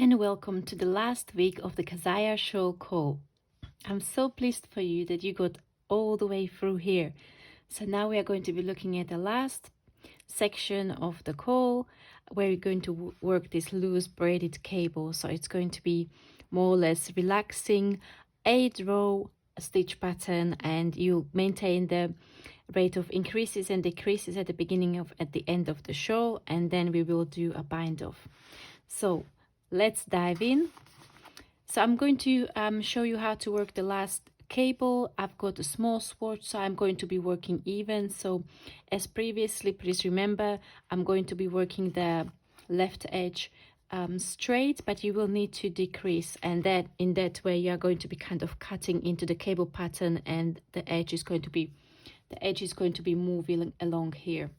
and welcome to the last week of the Keziah Shawl Call. I'm so pleased for you that you got all the way through here. So now we are going to be looking at the last section of the call where we're going to work this loose braided cable. So it's going to be more or less relaxing 8-row stitch pattern, and you maintain the rate of increases and decreases at the beginning of at the end of the shawl, and then we will do a bind off. So let's dive in. So I'm going to show you how to work the last cable. I've got a small swatch, so I'm going to be working even. So as previously, please remember, I'm going to be working the left edge straight, but you will need to decrease, and that in that way you are going to be kind of cutting into the cable pattern, and the edge is going to be moving along here.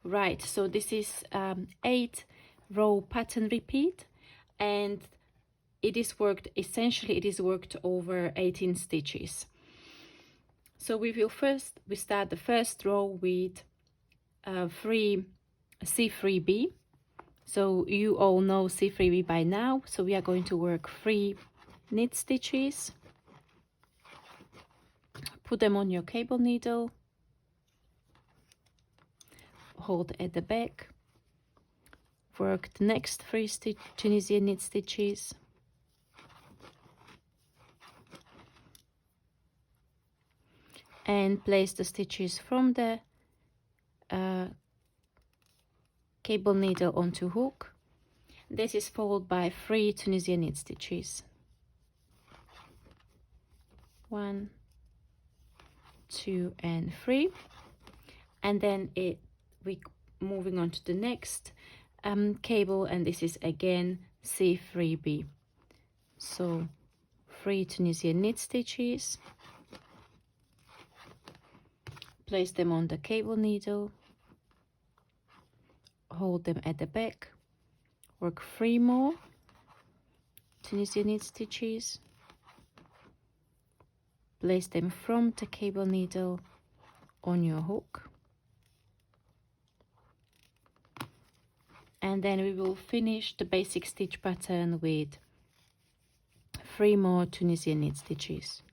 Right, so this is 8-row pattern repeat, and it is worked over 18 stitches. So we start the first row with C3B. So you all know C3B by now. So we are going to work 3 knit stitches. Put them on your cable needle. Hold at the back. Work the next 3 Tunisian knit stitches. And place the stitches from the cable needle onto hook. This is followed by 3 Tunisian knit stitches. 1, 2, and 3. And then we moving on to the next cable, and this is again C3B. So 3 Tunisian knit stitches. Place them on the cable needle, hold them at the back, work 3 more Tunisian knit stitches, place them from the cable needle on your hook, and then we will finish the basic stitch pattern with 3 more Tunisian knit stitches.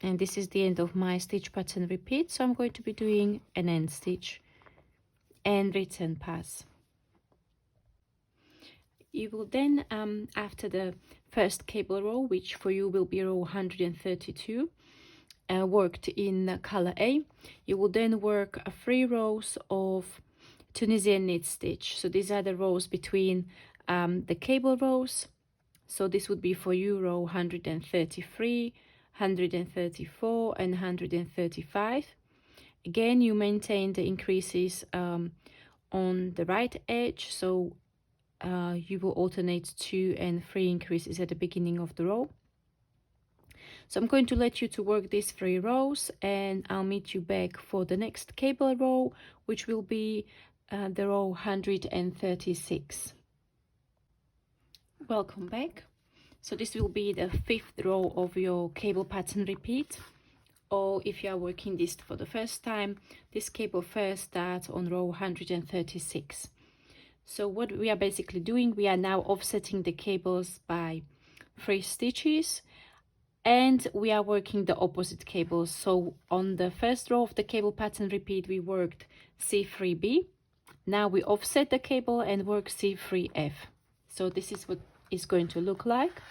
And this is the end of my stitch pattern repeat, so I'm going to be doing an end stitch and return pass. You will then, after the first cable row, which for you will be row 132, worked in color A, you will then work 3 rows of Tunisian knit stitch. So these are the rows between the cable rows. So this would be for you row 133, 134 and 135. Again, you maintain the increases on the right edge, so you will alternate 2 and 3 increases at the beginning of the row. So I'm going to let you to work these 3 rows, and I'll meet you back for the next cable row, which will be the row 136. Welcome back. So this will be the 5th row of your cable pattern repeat, or if you are working this for the first time, this cable first starts on row 136. So what we are basically doing, we are now offsetting the cables by 3 stitches, and we are working the opposite cables. So on the first row of the cable pattern repeat, we worked C3B. Now we offset the cable and work C3F. So this is what is going to look like.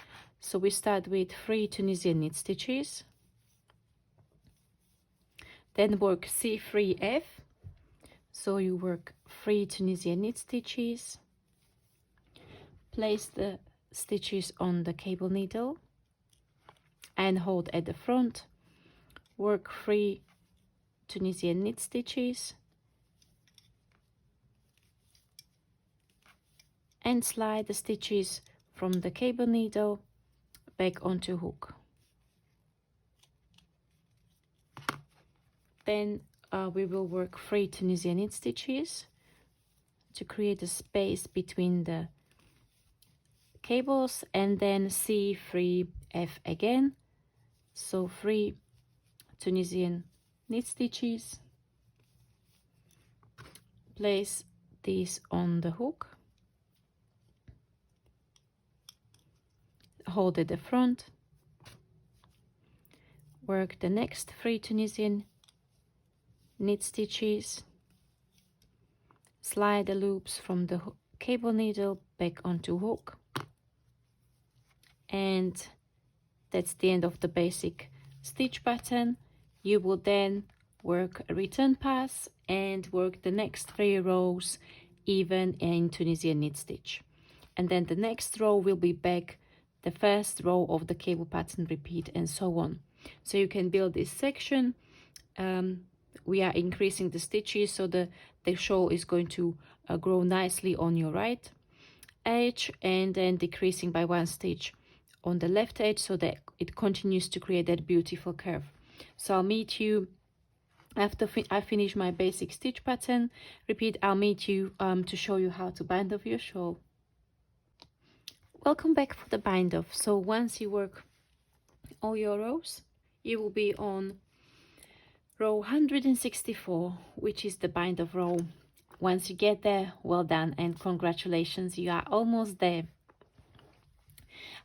So we start with 3 Tunisian knit stitches, then work C3F. So you work 3 Tunisian knit stitches, place the stitches on the cable needle and hold at the front, work 3 Tunisian knit stitches and slide the stitches from the cable needle back onto hook. Then we will work 3 Tunisian knit stitches to create a space between the cables, and then C3F again. So 3 Tunisian knit stitches, place this on the hook, hold at the front, work the next 3 Tunisian knit stitches, slide the loops from the cable needle back onto hook, and that's the end of the basic stitch pattern. You will then work a return pass and work the next 3 rows even in Tunisian knit stitch, and then the next row will be back the first row of the cable pattern, repeat, and so on. So you can build this section. We are increasing the stitches, so the shawl is going to grow nicely on your right edge, and then decreasing by 1 stitch on the left edge, so that it continues to create that beautiful curve. So I'll meet you after I finish my basic stitch pattern. Repeat, I'll meet you to show you how to bind off your shawl. Welcome back for the bind off. So once you work all your rows, you will be on row 164, which is the bind off row. Once you get there, well done and congratulations, you are almost there.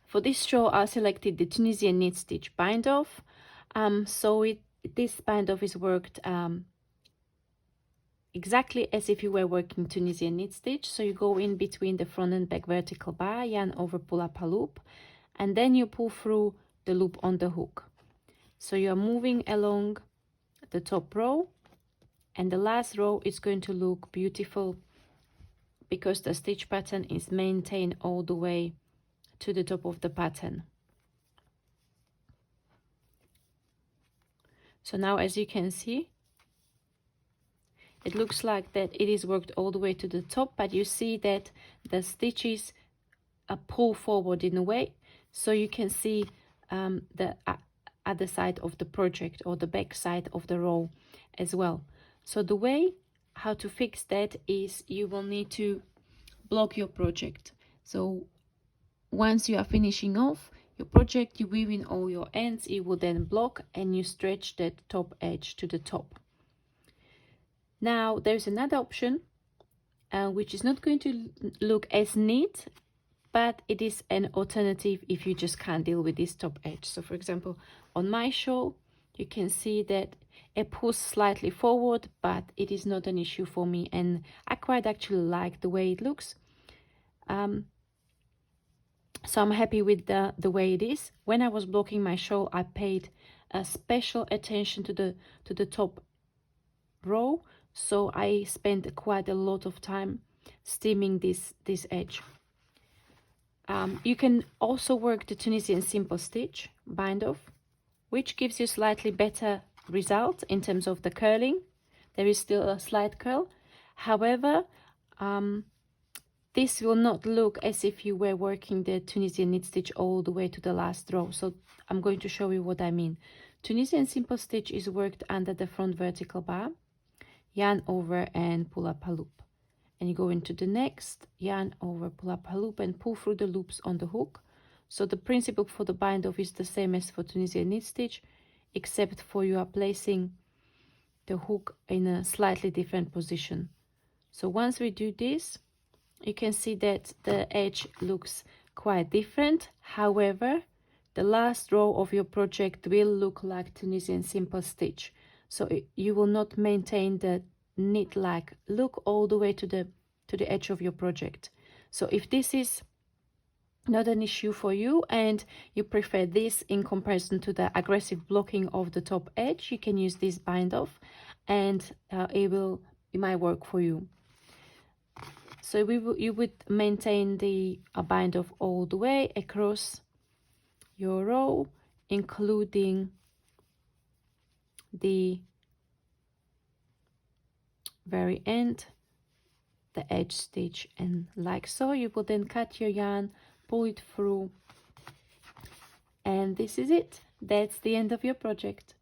For this shawl, I selected the Tunisian knit stitch bind off. This bind off is worked exactly as if you were working Tunisian knit stitch. So you go in between the front and back vertical bar, yarn over, pull up a loop, and then you pull through the loop on the hook. So you are moving along the top row, and the last row is going to look beautiful because the stitch pattern is maintained all the way to the top of the pattern. So now, as you can see, it looks like that it is worked all the way to the top, but you see that the stitches are pulled forward in a way, so you can see the other side of the project, or the back side of the row as well. So the way how to fix that is you will need to block your project. So once you are finishing off your project, you weave in all your ends, you will then block, and you stretch that top edge to the top. Now there's another option which is not going to look as neat, but it is an alternative if you just can't deal with this top edge. So for example, on my shawl, you can see that it pulls slightly forward, but it is not an issue for me, and I quite actually like the way it looks. So I'm happy with the way it is. When I was blocking my shawl, I paid special attention to the top row, so I spent quite a lot of time steaming this edge. You can also work the Tunisian simple stitch bind off, which gives you slightly better result in terms of the curling. There is still a slight curl. However, this will not look as if you were working the Tunisian knit stitch all the way to the last row. So I'm going to show you what I mean. Tunisian simple stitch is worked under the front vertical bar, yarn over and pull up a loop, and you go into the next, yarn over, pull up a loop, and pull through the loops on the hook. So the principle for the bind off is the same as for Tunisian knit stitch, except for you are placing the hook in a slightly different position. So once we do this, you can see that the edge looks quite different. However, the last row of your project will look like Tunisian simple stitch. So you will not maintain the knit-like look all the way to the edge of your project. So if this is not an issue for you and you prefer this in comparison to the aggressive blocking of the top edge, you can use this bind off, and it might work for you. So you would maintain the bind off all the way across your row, including the very end, the edge stitch, and like so. You will then cut your yarn, pull it through, and this is it. That's the end of your project.